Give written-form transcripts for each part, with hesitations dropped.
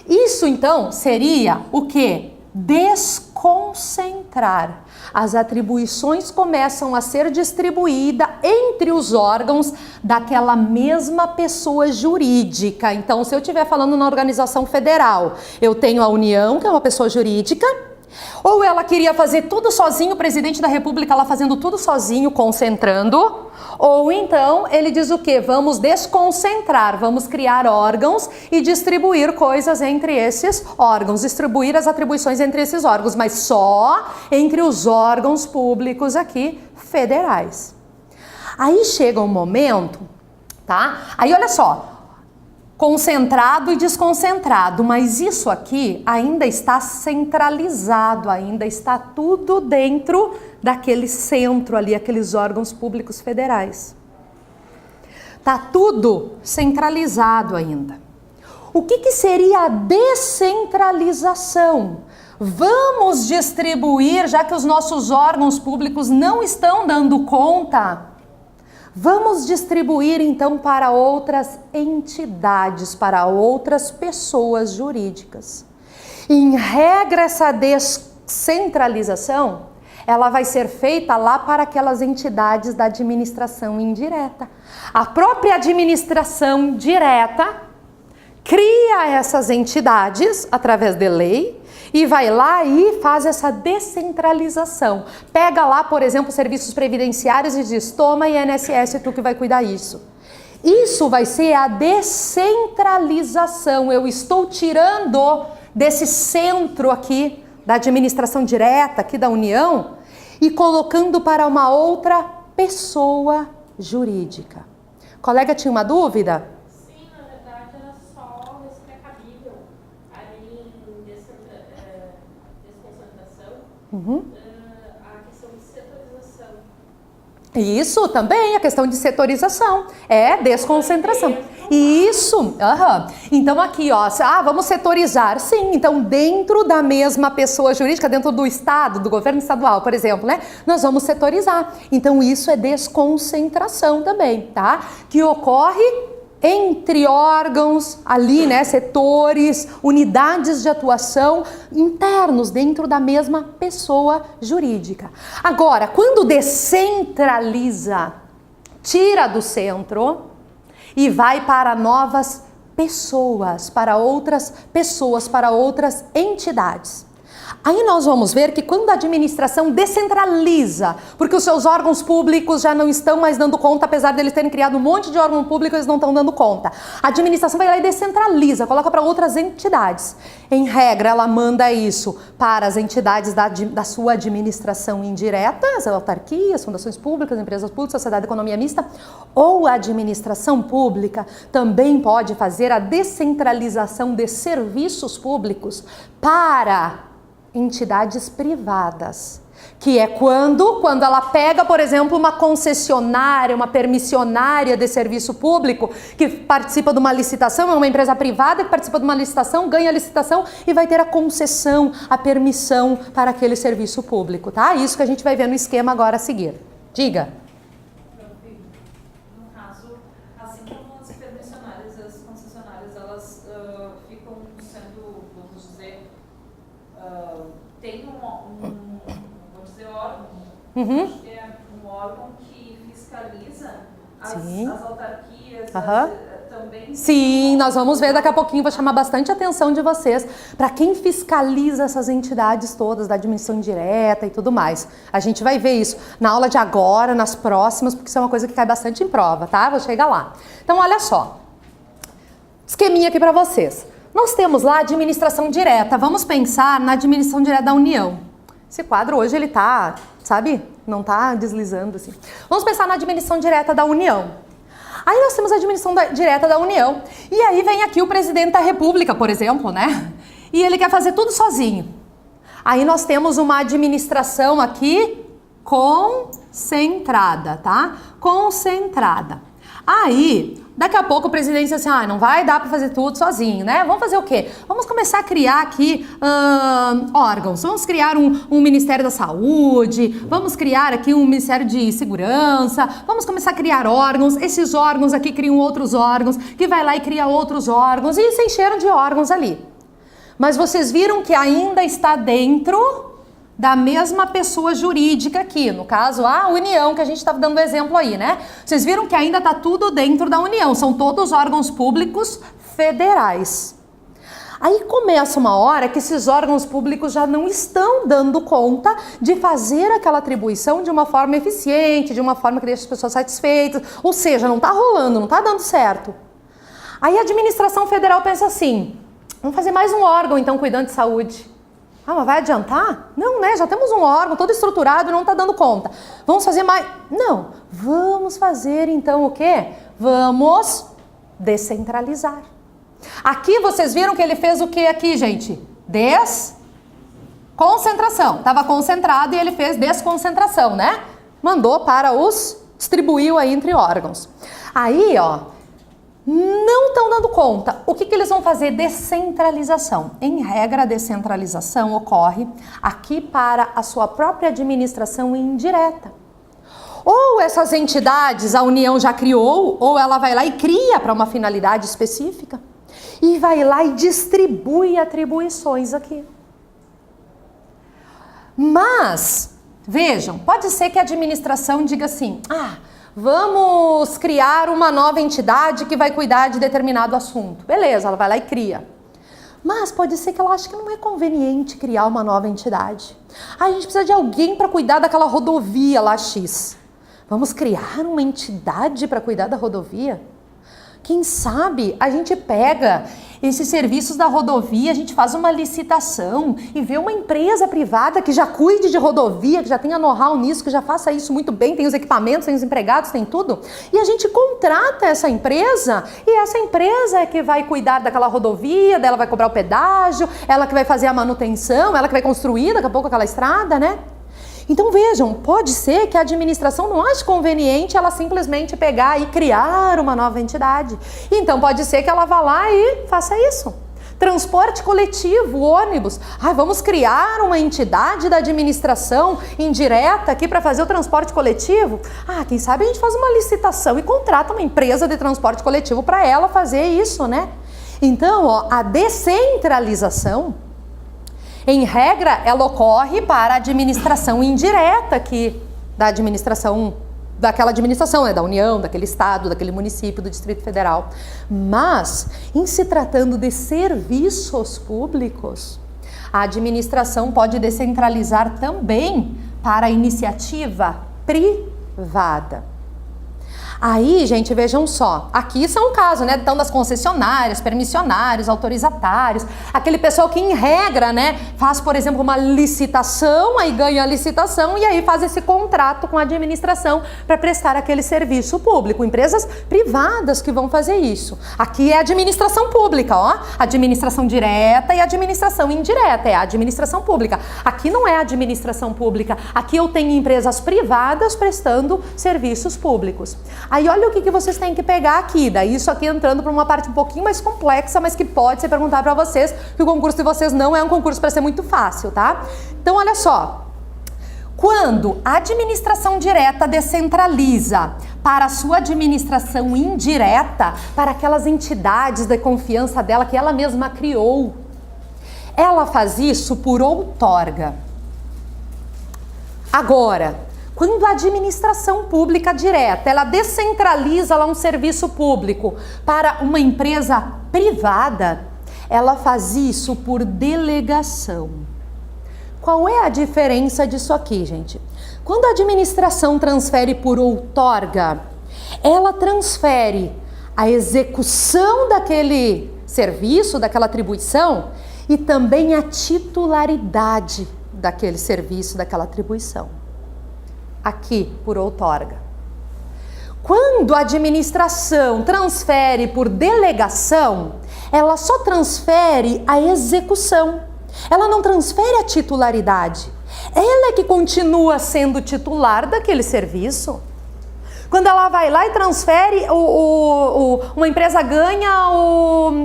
Isso, então, seria o quê? Desconcentrar. As atribuições começam a ser distribuídas entre os órgãos daquela mesma pessoa jurídica. Então, se eu estiver falando na organização federal, eu tenho a União, que é uma pessoa jurídica, ou ela queria fazer tudo sozinho, o presidente da República lá fazendo tudo sozinho, concentrando, ou então ele diz o quê? Vamos desconcentrar, vamos criar órgãos e distribuir coisas entre esses órgãos, distribuir as atribuições entre esses órgãos, mas só entre os órgãos públicos aqui federais. Aí chega um momento, tá? Aí olha só, concentrado e desconcentrado, mas isso aqui ainda está centralizado, ainda está tudo dentro daquele centro ali, aqueles órgãos públicos federais. Tá tudo centralizado ainda. O que seria a descentralização? Vamos distribuir, já que os nossos órgãos públicos não estão dando conta, vamos distribuir então para outras entidades, para outras pessoas jurídicas. Em regra, essa descentralização, ela vai ser feita lá para aquelas entidades da administração indireta. A própria administração direta cria essas entidades através de lei e vai lá e faz essa descentralização. Pega lá, por exemplo, serviços previdenciários e diz, toma INSS, tu que vai cuidar disso. Isso vai ser a descentralização. Eu estou tirando desse centro aqui, da administração direta, aqui da União, e colocando para uma outra pessoa jurídica. Colega, tinha uma dúvida? A questão de setorização. Isso também, a questão de setorização. É desconcentração. Isso. Então aqui, ó, vamos setorizar. Sim, então dentro da mesma pessoa jurídica, dentro do Estado, do governo estadual, por exemplo, né? Nós vamos setorizar. Então isso é desconcentração também, tá? Que ocorre entre órgãos ali, né, setores, unidades de atuação internos dentro da mesma pessoa jurídica. Agora, quando descentraliza, tira do centro e vai para novas pessoas, para outras entidades. Aí nós vamos ver que quando a administração descentraliza, porque os seus órgãos públicos já não estão mais dando conta, apesar de eles terem criado um monte de órgão público, eles não estão dando conta. A administração vai lá e descentraliza, coloca para outras entidades. Em regra, ela manda isso para as entidades da sua administração indireta, as autarquias, fundações públicas, empresas públicas, sociedade de economia mista, ou a administração pública também pode fazer a descentralização de serviços públicos para entidades privadas, que é quando ela pega, por exemplo, uma concessionária, uma permissionária de serviço público que participa de uma licitação, é uma empresa privada que participa de uma licitação, ganha a licitação e vai ter a concessão, a permissão para aquele serviço público, tá? Isso que a gente vai ver no esquema agora a seguir. Diga. No caso, assim como as permissionárias e as concessionárias, elas ficam sendo, vamos dizer, tem vamos dizer, órgão, acho que é um órgão que fiscaliza as autarquias, também. Sim, nós vamos ver daqui a pouquinho, vou chamar bastante a atenção de vocês para quem fiscaliza essas entidades todas da administração indireta e tudo mais. A gente vai ver isso na aula de agora, nas próximas, porque isso é uma coisa que cai bastante em prova, tá? Vou chegar lá. Então, olha só, esqueminha aqui para vocês. Nós temos lá a administração direta. Vamos pensar na administração direta da União. Esse quadro hoje ele tá, sabe, não tá deslizando assim. Vamos pensar na administração direta da União. Aí nós temos a administração direta da União. E aí vem aqui o presidente da República, por exemplo, né? E ele quer fazer tudo sozinho. Aí nós temos uma administração aqui concentrada, tá? Concentrada. Aí, daqui a pouco o presidente diz assim, não vai dar para fazer tudo sozinho, né? Vamos fazer o quê? Vamos começar a criar aqui órgãos. Vamos criar um Ministério da Saúde, vamos criar aqui um Ministério de Segurança, vamos começar a criar órgãos. Esses órgãos aqui criam outros órgãos, que vai lá e cria outros órgãos, e se encheram de órgãos ali. Mas vocês viram que ainda está dentro da mesma pessoa jurídica aqui, no caso a União, que a gente estava dando exemplo aí, né? Vocês viram que ainda está tudo dentro da União, são todos órgãos públicos federais. Aí começa uma hora que esses órgãos públicos já não estão dando conta de fazer aquela atribuição de uma forma eficiente, de uma forma que deixa as pessoas satisfeitas, ou seja, não está rolando, não está dando certo. Aí a administração federal pensa assim, vamos fazer mais um órgão então cuidando de saúde. Ah, mas vai adiantar? Não, né? Já temos um órgão todo estruturado e não está dando conta. Vamos fazer mais? Não. Vamos fazer então o quê? Vamos descentralizar. Aqui vocês viram que ele fez o que aqui, gente? Desconcentração. Estava concentrado e ele fez desconcentração, né? Mandou para distribuiu aí entre órgãos. Aí, ó, não estão dando conta. O que eles vão fazer? Descentralização. Em regra, a descentralização ocorre aqui para a sua própria administração indireta. Ou essas entidades a União já criou, ou ela vai lá e cria para uma finalidade específica. E vai lá e distribui atribuições aqui. Mas, vejam, pode ser que a administração diga assim, vamos criar uma nova entidade que vai cuidar de determinado assunto. Beleza, ela vai lá e cria. Mas pode ser que ela ache que não é conveniente criar uma nova entidade. A gente precisa de alguém para cuidar daquela rodovia lá X. Vamos criar uma entidade para cuidar da rodovia? Quem sabe a gente pega esses serviços da rodovia, a gente faz uma licitação e vê uma empresa privada que já cuide de rodovia, que já tenha know-how nisso, que já faça isso muito bem, tem os equipamentos, tem os empregados, tem tudo. E a gente contrata essa empresa e essa empresa é que vai cuidar daquela rodovia, dela vai cobrar o pedágio, ela que vai fazer a manutenção, ela que vai construir daqui a pouco aquela estrada, né? Então vejam, pode ser que a administração não ache conveniente ela simplesmente pegar e criar uma nova entidade. Então pode ser que ela vá lá e faça isso. Transporte coletivo, ônibus. Vamos criar uma entidade da administração indireta aqui para fazer o transporte coletivo? Quem sabe a gente faz uma licitação e contrata uma empresa de transporte coletivo para ela fazer isso, né? Então, ó, a descentralização, em regra, ela ocorre para a administração indireta aqui, daquela administração, né, da União, daquele estado, daquele município, do Distrito Federal. Mas, em se tratando de serviços públicos, a administração pode descentralizar também para a iniciativa privada. Aí, gente, vejam só, aqui são casos, né, então das concessionárias, permissionários, autorizatários, aquele pessoal que em regra, né, faz, por exemplo, uma licitação, aí ganha a licitação e aí faz esse contrato com a administração para prestar aquele serviço público, empresas privadas que vão fazer isso. Aqui é administração pública, ó, administração direta e administração indireta, é a administração pública. Aqui não é administração pública, aqui eu tenho empresas privadas prestando serviços públicos. Aí olha o que vocês têm que pegar aqui, daí isso aqui entrando para uma parte um pouquinho mais complexa, mas que pode ser perguntar para vocês, que o concurso de vocês não é um concurso para ser muito fácil, tá? Então olha só, quando a administração direta descentraliza para a sua administração indireta, para aquelas entidades de confiança dela que ela mesma criou, ela faz isso por outorga. Agora, quando a administração pública direta, ela descentraliza lá um serviço público para uma empresa privada, ela faz isso por delegação. Qual é a diferença disso aqui, gente? Quando a administração transfere por outorga, ela transfere a execução daquele serviço, daquela atribuição e também a titularidade daquele serviço, daquela atribuição. Aqui, por outorga. Quando a administração transfere por delegação, ela só transfere a execução. Ela não transfere a titularidade. Ela é que continua sendo titular daquele serviço. Quando ela vai lá e transfere, uma empresa ganha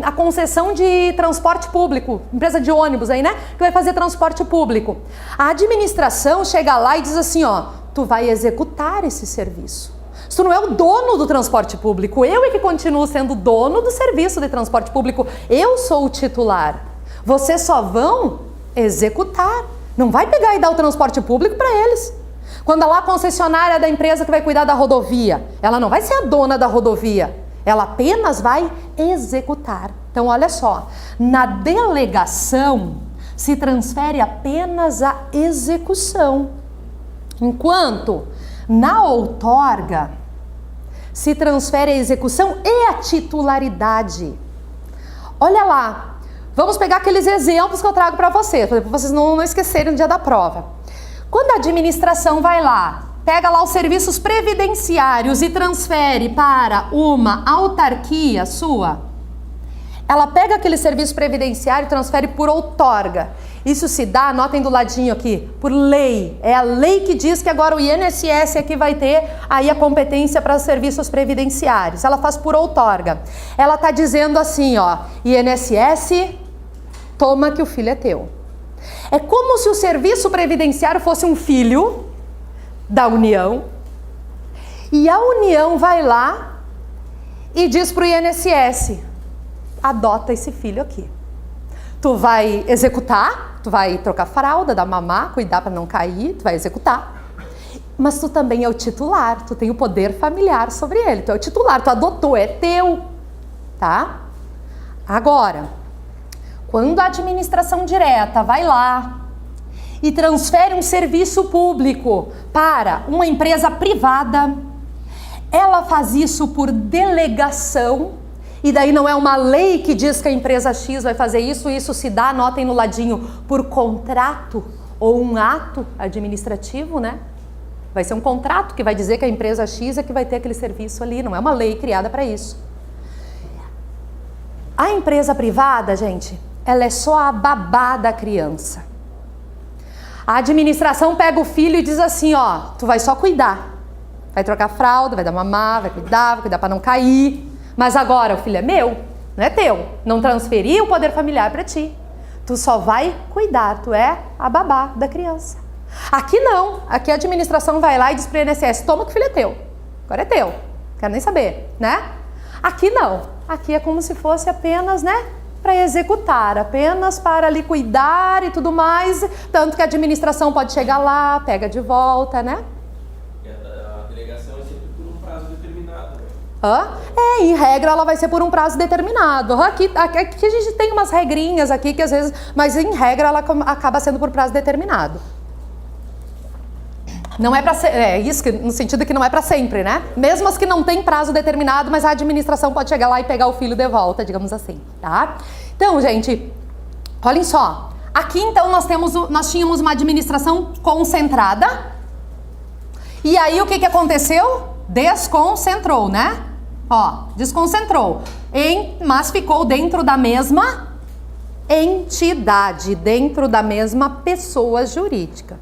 a concessão de transporte público, empresa de ônibus aí, né? Que vai fazer transporte público. A administração chega lá e diz assim, ó, tu vai executar esse serviço. Tu não é o dono do transporte público, eu é que continuo sendo dono do serviço de transporte público, eu sou o titular. Vocês só vão executar. Não vai pegar e dar o transporte público para eles. Quando lá a concessionária da empresa que vai cuidar da rodovia, ela não vai ser a dona da rodovia. Ela apenas vai executar. Então, olha só. Na delegação, se transfere apenas a execução. Enquanto na outorga, se transfere a execução e a titularidade. Olha lá. Vamos pegar aqueles exemplos que eu trago para vocês, para vocês não esquecerem no dia da prova. Quando a administração vai lá, pega lá os serviços previdenciários e transfere para uma autarquia sua, ela pega aquele serviço previdenciário e transfere por outorga. Isso se dá, anotem do ladinho aqui, por lei. É a lei que diz que agora o INSS aqui vai ter aí a competência para serviços previdenciários. Ela faz por outorga. Ela está dizendo assim, ó, INSS, toma que o filho é teu. É como se o serviço previdenciário fosse um filho da União e a União vai lá e diz para o INSS, adota esse filho aqui. Tu vai executar, tu vai trocar fralda, dar mamar, cuidar para não cair, tu vai executar. Mas tu também é o titular, tu tem o poder familiar sobre ele, tu é o titular, tu adotou, é teu, tá? Agora, quando a administração direta vai lá e transfere um serviço público para uma empresa privada, ela faz isso por delegação, e daí não é uma lei que diz que a empresa X vai fazer isso, isso se dá, anotem no ladinho, por contrato ou um ato administrativo, né? Vai ser um contrato que vai dizer que a empresa X é que vai ter aquele serviço ali, não é uma lei criada para isso. A empresa privada, gente, ela é só a babá da criança. A administração pega o filho e diz assim, ó, tu vai só cuidar. Vai trocar fralda, vai dar mamar, vai cuidar para não cair. Mas agora o filho é meu, não é teu. Não transferi o poder familiar para ti. Tu só vai cuidar, tu é a babá da criança. Aqui não, aqui a administração vai lá e diz para o INSS, toma que o filho é teu. Agora é teu, quero nem saber, né? Aqui não, aqui é como se fosse apenas, né? Para executar, apenas para ali cuidar e tudo mais, tanto que a administração pode chegar lá, pega de volta, né? A delegação é sempre por um prazo determinado, né? Em regra ela vai ser por um prazo determinado. Aqui a gente tem umas regrinhas aqui que às vezes, mas em regra ela acaba sendo por prazo determinado. Não é para ser, isso que, no sentido que não é para sempre, né? Mesmo as que não tem prazo determinado, mas a administração pode chegar lá e pegar o filho de volta, digamos assim, tá? Então, gente, olhem só. Aqui então nós tínhamos uma administração concentrada. E aí o que aconteceu? Desconcentrou, né? Ó, desconcentrou. Mas ficou dentro da mesma entidade, dentro da mesma pessoa jurídica.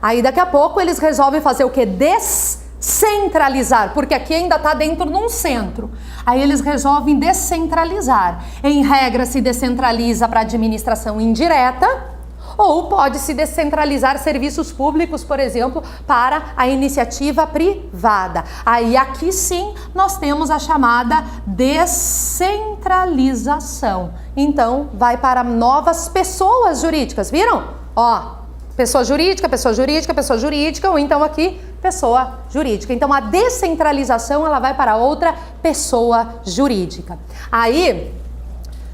Aí daqui a pouco eles resolvem fazer o quê? Descentralizar, porque aqui ainda está dentro de um centro. Aí eles resolvem descentralizar. Em regra se descentraliza para a administração indireta, ou pode se descentralizar serviços públicos, por exemplo, para a iniciativa privada. Aí aqui sim nós temos a chamada descentralização. Então vai para novas pessoas jurídicas, viram? Ó, pessoa jurídica, pessoa jurídica, pessoa jurídica, ou então aqui, pessoa jurídica. Então a descentralização ela vai para outra pessoa jurídica. Aí,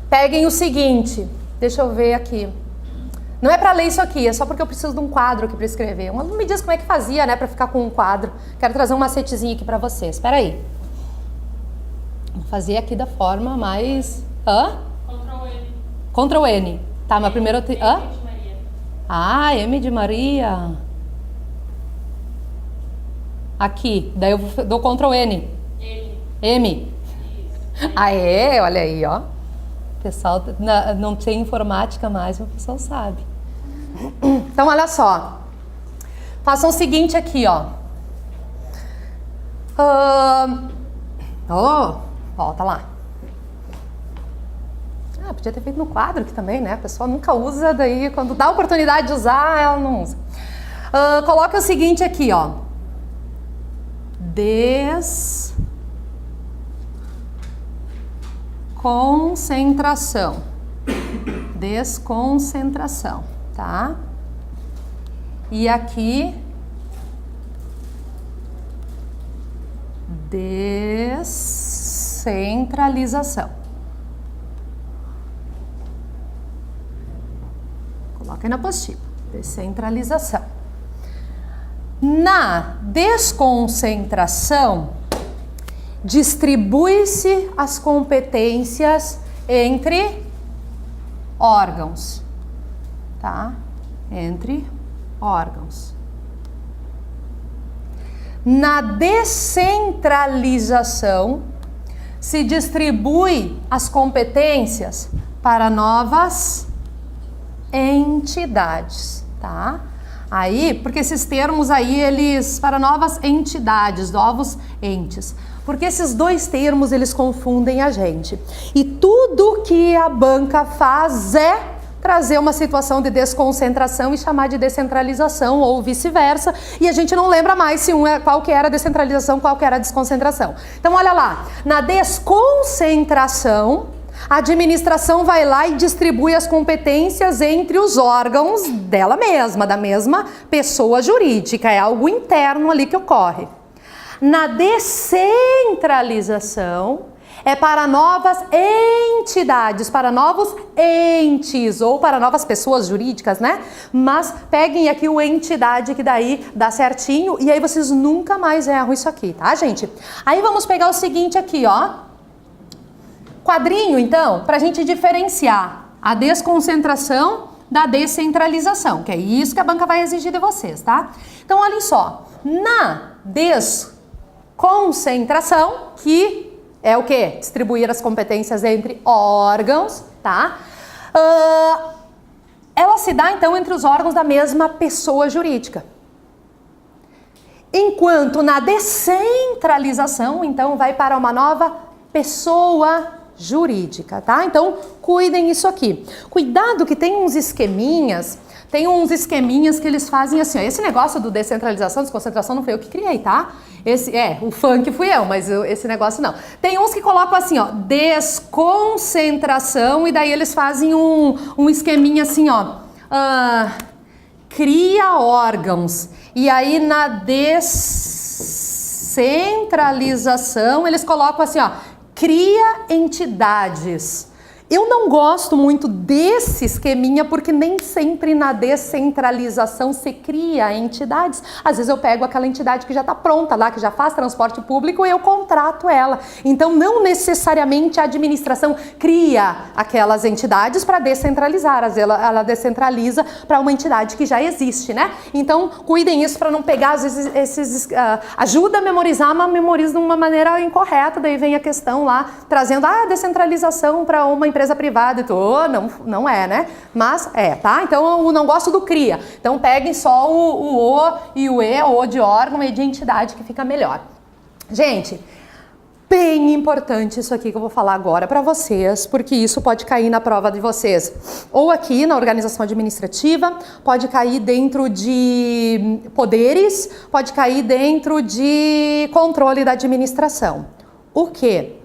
peguem o seguinte, deixa eu ver aqui. Não é para ler isso aqui, é só porque eu preciso de um quadro aqui para escrever. Um aluno me diz como é que fazia, né, para ficar com um quadro. Quero trazer um macetezinho aqui para vocês. Espera aí. Vou fazer aqui da forma mais... Ctrl N. Tá, mas primeiro... M de Maria. Aqui, daí eu dou Ctrl N. M. Aê, olha aí, ó. O pessoal não tem informática mais, mas o pessoal sabe. Então, olha só. Façam o seguinte aqui, ó. Volta lá. Podia ter feito no quadro aqui também, né? A pessoa nunca usa, daí quando dá a oportunidade de usar, ela não usa. Coloca o seguinte aqui, ó. Desconcentração. desconcentração, tá? E aqui, descentralização. Coloca aí na apostila, descentralização. Na desconcentração, distribui-se as competências entre órgãos, tá? Entre órgãos. Na descentralização, se distribui as competências para novas entidades, tá? Aí, porque esses termos aí, eles, para novas entidades, novos entes. Porque esses dois termos, eles confundem a gente. E tudo que a banca faz é trazer uma situação de desconcentração e chamar de descentralização ou vice-versa, e a gente não lembra mais se qual que era a descentralização, qual que era a desconcentração. Então, olha lá, na desconcentração, a administração vai lá e distribui as competências entre os órgãos dela mesma, da mesma pessoa jurídica, é algo interno ali que ocorre. Na descentralização, é para novas entidades, para novos entes ou para novas pessoas jurídicas, né? Mas peguem aqui o entidade que daí dá certinho e aí vocês nunca mais erram isso aqui, tá, gente? Aí vamos pegar o seguinte aqui, ó. Quadrinho, então, para a gente diferenciar a desconcentração da descentralização, que é isso que a banca vai exigir de vocês, tá? Então, olhem só. Na desconcentração, que é o quê? Distribuir as competências entre órgãos, tá? Ela se dá, então, entre os órgãos da mesma pessoa jurídica. Enquanto na descentralização, então, vai para uma nova pessoa jurídica, tá? Então, cuidem isso aqui. Cuidado que tem uns esqueminhas que eles fazem assim, ó, esse negócio do descentralização, desconcentração não foi eu que criei, tá? O funk fui eu, mas esse negócio não. Tem uns que colocam assim, ó, desconcentração e daí eles fazem um esqueminha assim, ó, cria órgãos. E aí na descentralização eles colocam assim, ó, cria entidades. Eu não gosto muito desse esqueminha porque nem sempre na descentralização se cria entidades. Às vezes eu pego aquela entidade que já está pronta lá, que já faz transporte público e eu contrato ela. Então não necessariamente a administração cria aquelas entidades para descentralizar. Às vezes ela descentraliza para uma entidade que já existe, né? Então cuidem isso para não pegar às vezes ajuda a memorizar, mas memoriza de uma maneira incorreta. Daí vem a questão lá trazendo descentralização para uma empresa privada e tudo, não é, né? Mas é, tá? Então eu não gosto do cria. Então peguem só o e o E, o de órgão e de entidade que fica melhor. Gente, bem importante isso aqui que eu vou falar agora para vocês, porque isso pode cair na prova de vocês. Ou aqui na organização administrativa, pode cair dentro de poderes, pode cair dentro de controle da administração. O quê?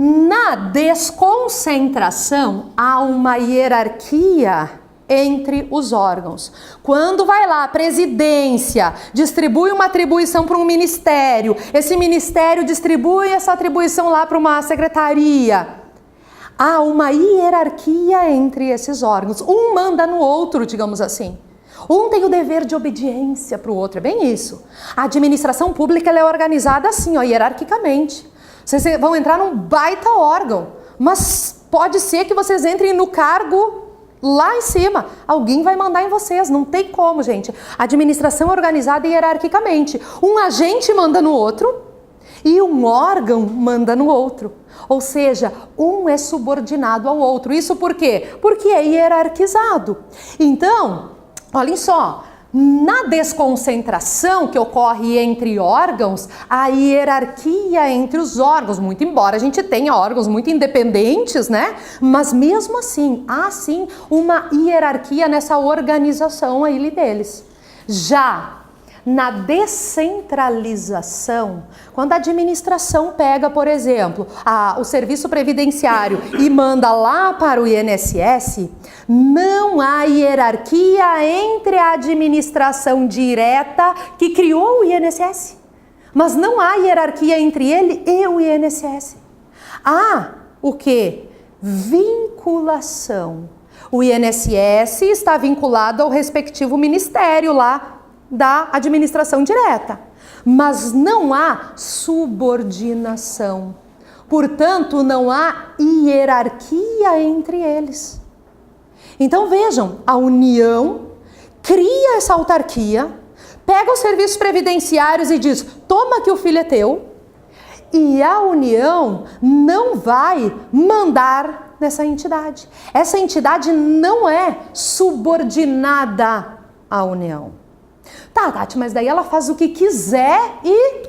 Na desconcentração, há uma hierarquia entre os órgãos. Quando vai lá a presidência, distribui uma atribuição para um ministério, esse ministério distribui essa atribuição lá para uma secretaria. Há uma hierarquia entre esses órgãos. Um manda no outro, digamos assim. Um tem o dever de obediência para o outro, é bem isso. A administração pública ela é organizada assim, ó, hierarquicamente. Vocês vão entrar num baita órgão, mas pode ser que vocês entrem no cargo lá em cima. Alguém vai mandar em vocês, não tem como, gente. A administração é organizada hierarquicamente. Um agente manda no outro e um órgão manda no outro. Ou seja, um é subordinado ao outro. Isso por quê? Porque é hierarquizado. Então, olhem só. Na desconcentração que ocorre entre órgãos, a hierarquia entre os órgãos, muito embora a gente tenha órgãos muito independentes, né? Mas mesmo assim, há sim uma hierarquia nessa organização aí deles. Já Na descentralização, quando a administração pega, por exemplo, o serviço previdenciário e manda lá para o INSS, não há hierarquia entre a administração direta que criou o INSS. Mas não há hierarquia entre ele e o INSS. Há o quê? Vinculação. O INSS está vinculado ao respectivo ministério lá da administração direta, mas não há subordinação. Portanto, não há hierarquia entre eles. Então vejam, a União cria essa autarquia, pega os serviços previdenciários e diz: toma que o filho é teu, e a União não vai mandar nessa entidade. Essa entidade não é subordinada à União. Tá, Tati, mas daí ela faz o que quiser e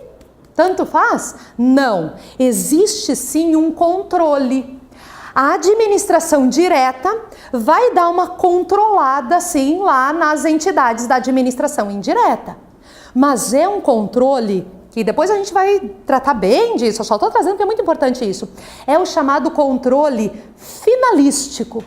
tanto faz? Não. Existe sim um controle. A administração direta vai dar uma controlada sim lá nas entidades da administração indireta. Mas é um controle que depois a gente vai tratar bem disso, eu só estou trazendo porque é muito importante isso. É o chamado controle finalístico.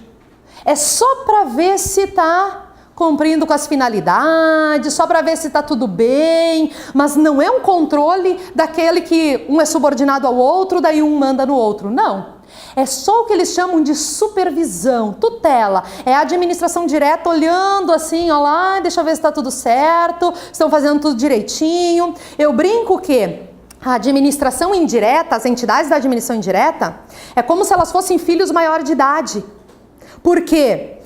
É só para ver se está cumprindo com as finalidades, só para ver se está tudo bem, mas não é um controle daquele que um é subordinado ao outro, daí um manda no outro, não. É só o que eles chamam de supervisão, tutela. É a administração direta olhando assim, ó lá, deixa eu ver se está tudo certo, estão fazendo tudo direitinho. Eu brinco que a administração indireta, as entidades da administração indireta, é como se elas fossem filhos maiores de idade. Por quê?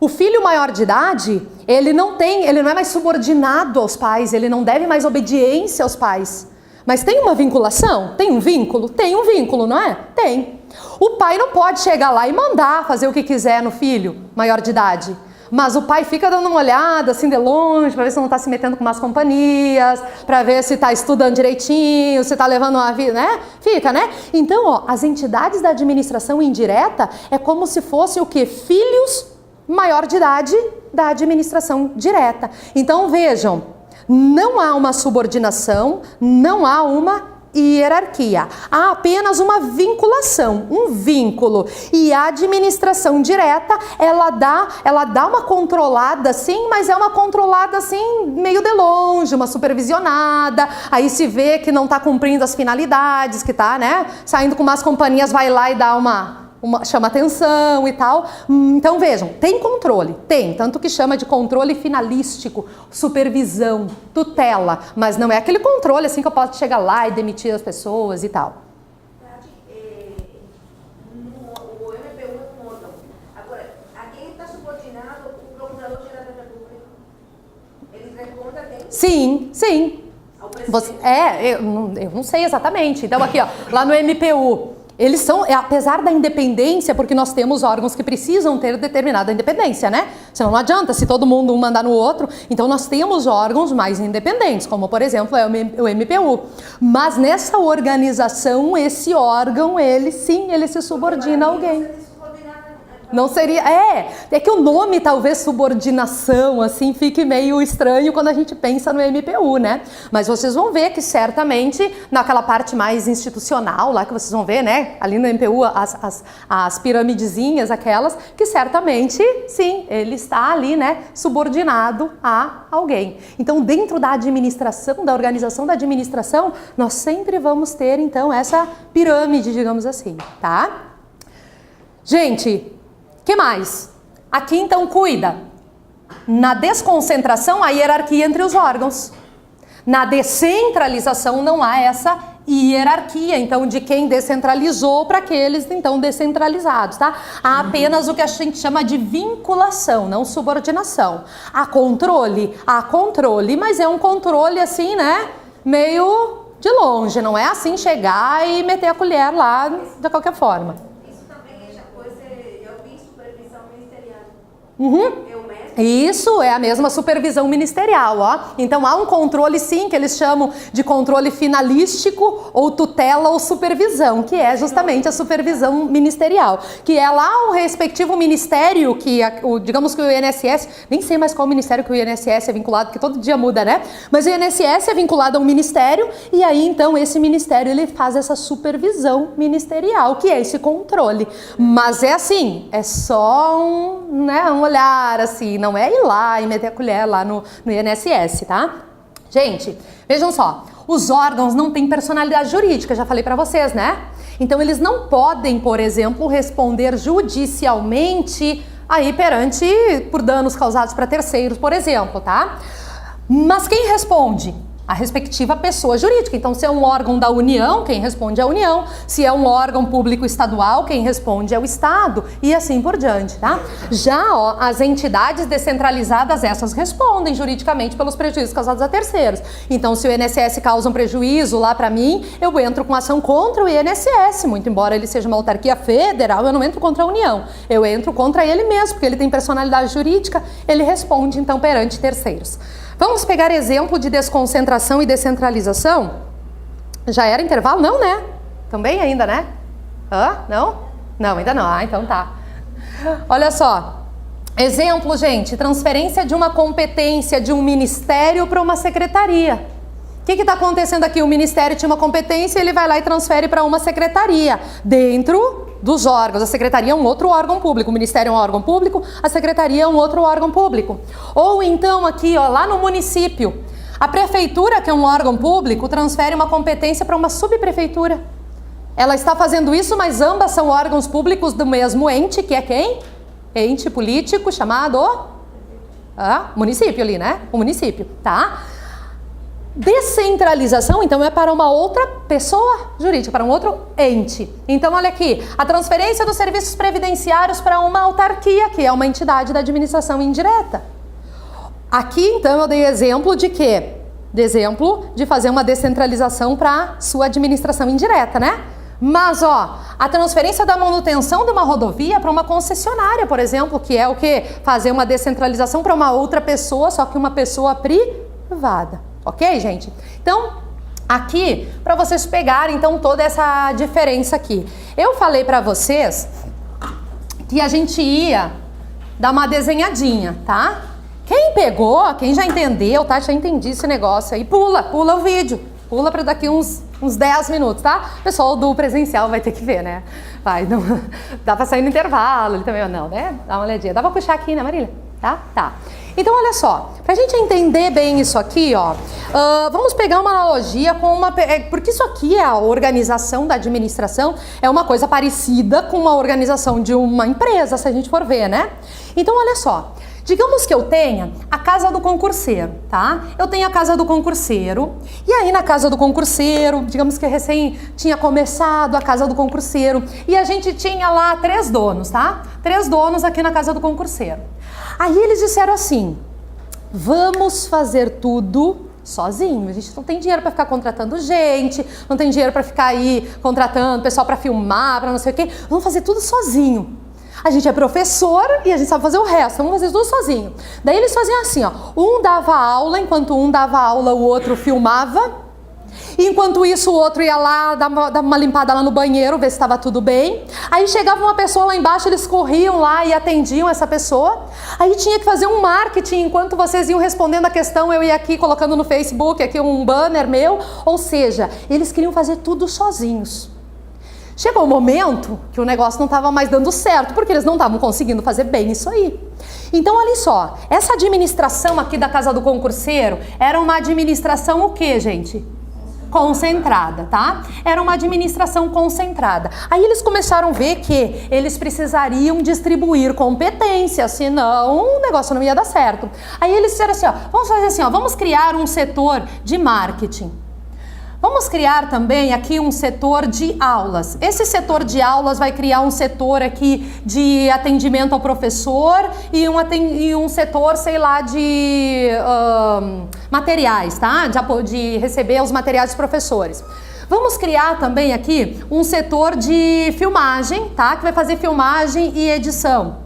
O filho maior de idade, ele não é mais subordinado aos pais, ele não deve mais obediência aos pais. Mas tem uma vinculação? Tem um vínculo? Tem um vínculo, não é? Tem. O pai não pode chegar lá e mandar fazer o que quiser no filho maior de idade. Mas o pai fica dando uma olhada assim de longe para ver se não está se metendo com más companhias, para ver se está estudando direitinho, se está levando uma vida, né? Fica, né? Então, ó, as entidades da administração indireta é como se fossem o quê? Filhos maior de idade da administração direta. Então, vejam, não há uma subordinação, não há uma hierarquia. Há apenas uma vinculação, um vínculo. E a administração direta, ela dá uma controlada sim, mas é uma controlada assim meio de longe, uma supervisionada. Aí se vê que não está cumprindo as finalidades, que está, né, saindo com umas companhias, vai lá e dá chama atenção e tal. Então vejam, tem controle, tem, tanto que chama de controle finalístico, supervisão, tutela, mas não é aquele controle assim que eu posso chegar lá e demitir as pessoas e tal. O MPU é um órgão. Agora, a quem está subordinado o Procurador-Geral da República? Eles respondem a quem? Sim, sim. Ao presidente? Eu não sei exatamente. Então aqui, ó, lá no MPU, eles são, apesar da independência, porque nós temos órgãos que precisam ter determinada independência, né? Senão não adianta, se todo mundo um mandar no outro. Então nós temos órgãos mais independentes, como por exemplo é o MPU. Mas nessa organização, esse órgão, ele se subordina a alguém. Não seria, é que o nome talvez subordinação, assim, fique meio estranho quando a gente pensa no MPU, né? Mas vocês vão ver que certamente naquela parte mais institucional lá que vocês vão ver, né? Ali no MPU, as piramidezinhas, aquelas, que certamente, sim, ele está ali, né? Subordinado a alguém. Então, dentro da administração, da organização da administração, nós sempre vamos ter, então, essa pirâmide, digamos assim, tá? Gente, que mais? Aqui então cuida. Na desconcentração, a hierarquia entre os órgãos. Na descentralização não há essa hierarquia, então, de quem descentralizou para aqueles, então, descentralizados, tá? Há apenas o que a gente chama de vinculação, não subordinação. Há controle, mas é um controle assim, né? Meio de longe, não é assim chegar e meter a colher lá de qualquer forma. Isso também é coisa, eu vi supervisão ministerial. Uhum. É o mesmo? Isso é a mesma supervisão ministerial, ó. Então há um controle sim, que eles chamam de controle finalístico ou tutela ou supervisão, que é justamente a supervisão ministerial, que é lá o respectivo ministério que, digamos que o INSS, nem sei mais qual ministério que o INSS é vinculado, porque todo dia muda, né? Mas o INSS é vinculado a um ministério e aí então esse ministério ele faz essa supervisão ministerial, que é esse controle. Mas é assim, é só um olhar assim, não é ir lá e meter a colher lá no INSS, tá? Gente, vejam só, os órgãos não têm personalidade jurídica, já falei pra vocês, né? Então eles não podem, por exemplo, responder judicialmente aí perante por danos causados para terceiros, por exemplo, tá? Mas quem responde? A respectiva pessoa jurídica. Então, se é um órgão da União, quem responde é a União. Se é um órgão público estadual, quem responde é o Estado. E assim por diante, tá? Já, ó, as entidades descentralizadas, essas respondem juridicamente pelos prejuízos causados a terceiros. Então, se o INSS causa um prejuízo lá para mim, eu entro com ação contra o INSS. Muito embora ele seja uma autarquia federal, eu não entro contra a União. Eu entro contra ele mesmo, porque ele tem personalidade jurídica, ele responde, então, perante terceiros. Vamos pegar exemplo de desconcentração e descentralização? Já era intervalo? Não, né? Também ainda, né? Não? Não, ainda não. Então tá. Olha só. Exemplo, gente. Transferência de uma competência de um ministério para uma secretaria. O que está acontecendo aqui? O ministério tinha uma competência e ele vai lá e transfere para uma secretaria dentro dos órgãos. A secretaria é um outro órgão público, o ministério é um órgão público, a secretaria é um outro órgão público. Ou então aqui, ó, lá no município, a prefeitura, que é um órgão público, transfere uma competência para uma subprefeitura. Ela está fazendo isso, mas ambas são órgãos públicos do mesmo ente, que é quem? Ente político chamado município ali, né? O município, tá? Descentralização, então, é para uma outra pessoa jurídica, para um outro ente. Então, olha aqui, a transferência dos serviços previdenciários para uma autarquia, que é uma entidade da administração indireta. Aqui, então, eu dei exemplo de quê? De exemplo de fazer uma descentralização para sua administração indireta, né? Mas, ó, a transferência da manutenção de uma rodovia para uma concessionária, por exemplo, que é o quê? Fazer uma descentralização para uma outra pessoa, só que uma pessoa privada. Ok, gente? Então, aqui, para vocês pegarem, então, toda essa diferença aqui. Eu falei para vocês que a gente ia dar uma desenhadinha, tá? Quem pegou, quem já entendeu, tá? Já entendi esse negócio aí, pula o vídeo. Pula para daqui uns 10 minutos, tá? O pessoal do presencial vai ter que ver, né? Vai, não, dá para sair no intervalo, ele também, não, né? Dá uma olhadinha. Dá para puxar aqui, né, Marília? Tá. Então, olha só, pra gente entender bem isso aqui, ó, vamos pegar uma analogia com porque isso aqui é a organização da administração, é uma coisa parecida com uma organização de uma empresa, se a gente for ver, né? Então, olha só, digamos que eu tenha a casa do concurseiro, tá? Eu tenho a casa do concurseiro, e aí na casa do concurseiro, digamos que recém tinha começado a casa do concurseiro, e a gente tinha lá 3 donos, tá? 3 donos aqui na casa do concurseiro. Aí eles disseram assim, vamos fazer tudo sozinho, a gente não tem dinheiro para ficar contratando gente, não tem dinheiro para ficar aí contratando pessoal para filmar, para não sei o quê, vamos fazer tudo sozinho. A gente é professor e a gente sabe fazer o resto, vamos fazer tudo sozinho. Daí eles faziam assim, ó, um dava aula, enquanto um dava aula, o outro filmava. Enquanto isso, o outro ia lá, dar uma limpada lá no banheiro, ver se estava tudo bem. Aí chegava uma pessoa lá embaixo, eles corriam lá e atendiam essa pessoa. Aí tinha que fazer um marketing, enquanto vocês iam respondendo a questão, eu ia aqui colocando no Facebook, aqui um banner meu. Ou seja, eles queriam fazer tudo sozinhos. Chegou um momento que o negócio não estava mais dando certo, porque eles não estavam conseguindo fazer bem isso aí. Então, olha só, essa administração aqui da casa do concurseiro era uma administração o quê, gente? Concentrada, tá? Era uma administração concentrada. Aí eles começaram a ver que eles precisariam distribuir competências, senão o negócio não ia dar certo. Aí eles disseram assim, ó, vamos fazer assim, ó, vamos criar um setor de marketing. Vamos criar também aqui um setor de aulas. Esse setor de aulas vai criar um setor aqui de atendimento ao professor e um setor, sei lá, de materiais, tá? De receber os materiais dos professores. Vamos criar também aqui um setor de filmagem, tá? Que vai fazer filmagem e edição.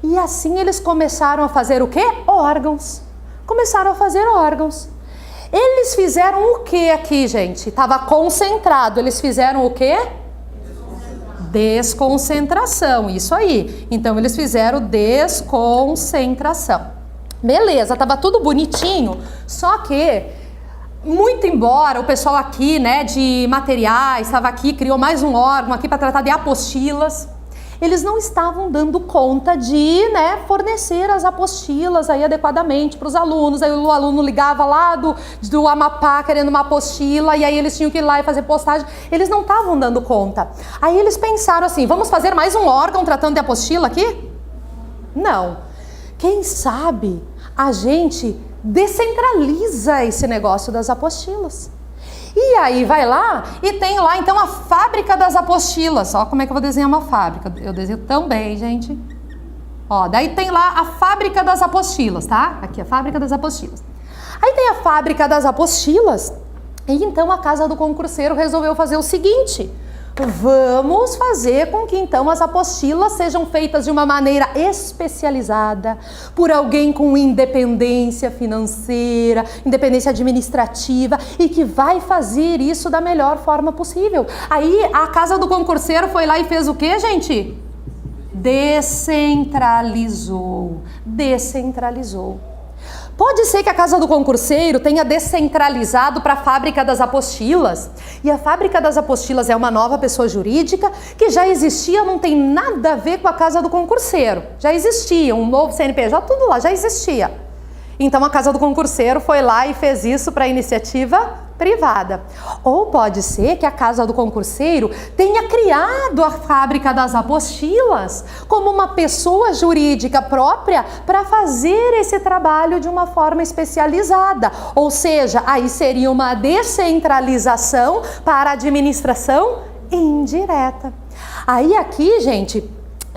E assim eles começaram a fazer o quê? Órgãos. Começaram a fazer órgãos. Eles fizeram o que aqui, gente? Estava concentrado. Eles fizeram o quê? Desconcentração, isso aí. Então eles fizeram desconcentração. Beleza, tava tudo bonitinho, só que, muito embora o pessoal aqui, né, de materiais, estava aqui, criou mais um órgão aqui para tratar de apostilas, eles não estavam dando conta de, né, fornecer as apostilas aí adequadamente para os alunos. Aí o aluno ligava lá do Amapá querendo uma apostila e aí eles tinham que ir lá e fazer postagem. Eles não estavam dando conta. Aí eles pensaram assim, vamos fazer mais um órgão tratando de apostila aqui? Não. Quem sabe a gente descentraliza esse negócio das apostilas. E aí vai lá e tem lá então a fábrica das apostilas. Ó como é que eu vou desenhar uma fábrica. Eu desenho tão bem, gente. Ó, daí tem lá a fábrica das apostilas, tá? Aqui a fábrica das apostilas. Aí tem a fábrica das apostilas. E então a casa do concurseiro resolveu fazer o seguinte: vamos fazer com que então as apostilas sejam feitas de uma maneira especializada, por alguém com independência financeira, independência administrativa e que vai fazer isso da melhor forma possível. Aí a casa do concurseiro foi lá e fez o quê, gente? Descentralizou. Pode ser que a casa do concurseiro tenha descentralizado para a fábrica das apostilas. E a fábrica das apostilas é uma nova pessoa jurídica que já existia, não tem nada a ver com a casa do concurseiro. Já existia, um novo CNPJ, tudo lá, já existia. Então a casa do concurseiro foi lá e fez isso para iniciativa privada. Ou pode ser que a casa do concurseiro tenha criado a fábrica das apostilas como uma pessoa jurídica própria para fazer esse trabalho de uma forma especializada. Ou seja, aí seria uma descentralização para a administração indireta. Aí aqui, gente,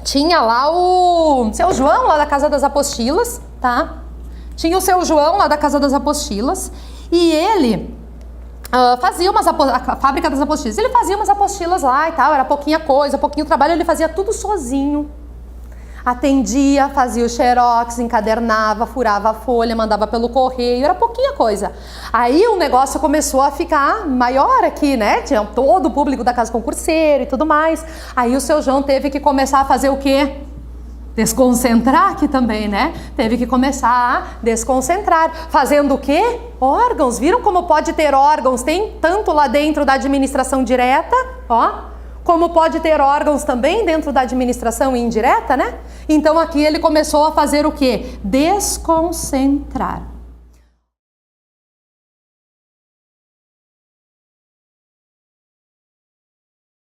tinha lá o seu João lá da casa das apostilas, tá? Tinha o seu João lá da casa das apostilas e ele fazia a fábrica das apostilas. Ele fazia umas apostilas lá e tal, era pouquinha coisa, pouquinho trabalho, ele fazia tudo sozinho. Atendia, fazia o xerox, encadernava, furava a folha, mandava pelo correio, era pouquinha coisa. Aí o negócio começou a ficar maior aqui, né? Tinha todo o público da casa concurseiro e tudo mais. Aí o seu João teve que começar a fazer o quê? Desconcentrar aqui também, né? Teve que começar a desconcentrar. Fazendo o quê? Órgãos. Viram como pode ter órgãos? Tem tanto lá dentro da administração direta, ó, como pode ter órgãos também dentro da administração indireta, né? Então aqui ele começou a fazer o quê? Desconcentrar.